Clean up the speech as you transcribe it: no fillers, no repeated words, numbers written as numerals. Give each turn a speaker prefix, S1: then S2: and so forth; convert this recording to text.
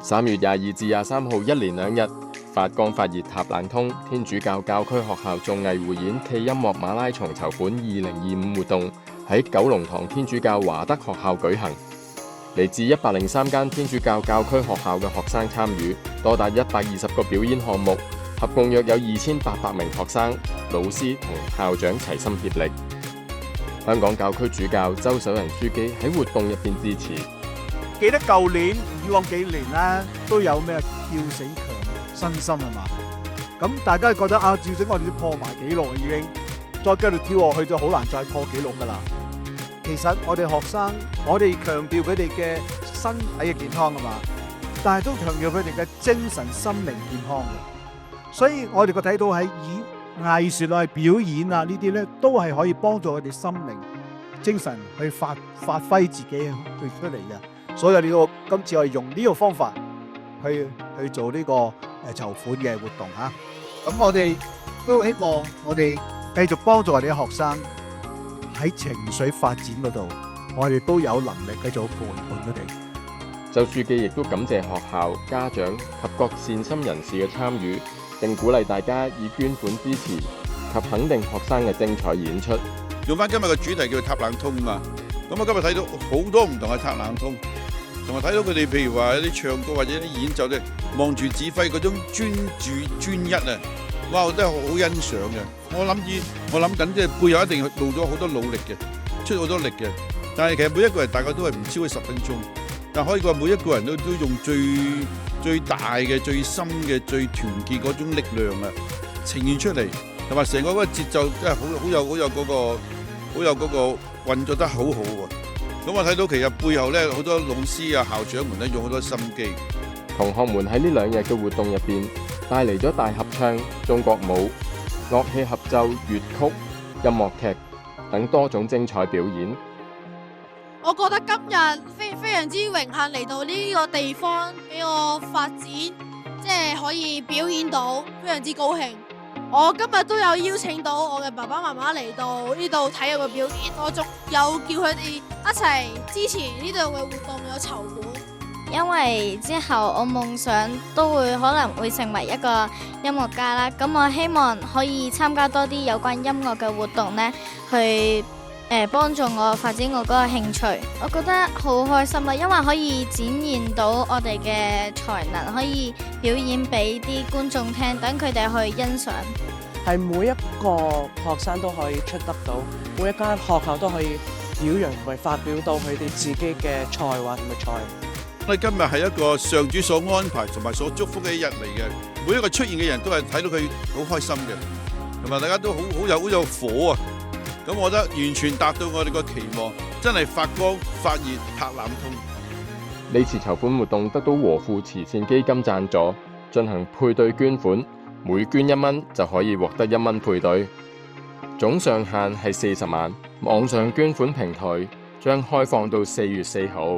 S1: 3月22至23號一連2日，發光發熱塔冷通天主教教區學校綜藝匯演暨音樂馬拉松籌款2025活動喺九龍塘天主教華德學校舉行。嚟自103間天主教教區學校嘅學生參與，多達120個表演項目，合共約有2800名學生、老師同校長齊心協力。香港教區主教周守仁書記喺活動入邊致辭。
S2: 記得舊年以往幾年咧都有咩跳死強身心係嘛？咁大家覺得啊，照整我哋都破埋紀錄已經，再繼續跳落去就好難再破紀錄㗎啦。其實我哋學生，我哋強調佢哋嘅身體嘅健康係嘛，但係都強調佢哋嘅精神心靈健康嘅。所以我哋個睇到喺藝術啊、表演啊呢啲咧，都係可以幫助佢哋心靈、精神去發揮自己去出嚟嘅。所以今次我哋用呢個方法去做呢個籌款嘅活動嚇。咁我哋都希望我哋繼續幫助我哋嘅學生喺情緒發展嗰度，我哋都有能力繼續陪伴佢哋。
S1: 周書記亦都感謝學校、家長及各善心人士嘅參與，並鼓勵大家以捐款支持及肯定學生嘅精彩演出。
S3: 用翻今日嘅主題叫塔冷通嘛，咁我今日睇到好多唔同嘅塔冷通，同埋睇到佢哋譬如話一啲唱歌或者啲演奏咧，望住指揮嗰種專注專一啊，哇！我真係好欣賞嘅。我諗緊即係背後一定做咗好多努力嘅，出好多力嘅。但係其實每一個人大概都係唔超過10分鐘，但可以話每一個人都用最大嘅、最深嘅、最團結嗰種力量啊，呈現出嚟，同埋成個嗰個節奏真係好有嗰個運作得好好喎。咁我睇到其實背後咧好多老師啊、校長們咧用好多心機。
S1: 同學們喺呢2日嘅活動入邊，帶嚟咗大合唱、中國舞、樂器合奏、粵曲、音樂劇等多種精彩表演。
S4: 我覺得今日非常之榮幸嚟到呢個地方俾我發展，即係可以表演到，非常之高興。我今日都有邀請到我嘅爸爸媽媽嚟到呢度睇我嘅表演，我仲有叫佢哋一齊支持呢度嘅活動有籌款。
S5: 因為之後我夢想都可能會成為一個音樂家啦，咁我希望可以參加多啲有關音樂嘅活動呢，去幫助我發展我嗰個興趣。我覺得好開心啦，因為可以展現到我哋嘅才能，可以表演俾啲觀眾聽，等佢哋去欣賞。
S6: 係每一個學生都可以出得到，每一間學校都可以表揚同埋發表到佢哋自己嘅才華同埋才能。
S3: 我哋今日係一個上主所安排同埋所祝福嘅一日嚟嘅，每一個出現嘅人都係睇到佢好開心嘅，同埋大家都好有火啊！咁我覺得完全達到我哋個期望，真係發光發熱塔冷通。
S1: 呢次籌款活動得到和富慈善基金贊助，進行配對捐款，每捐1蚊就可以獲得1蚊配對，總上限係40萬。網上捐款平台將開放到4月4號。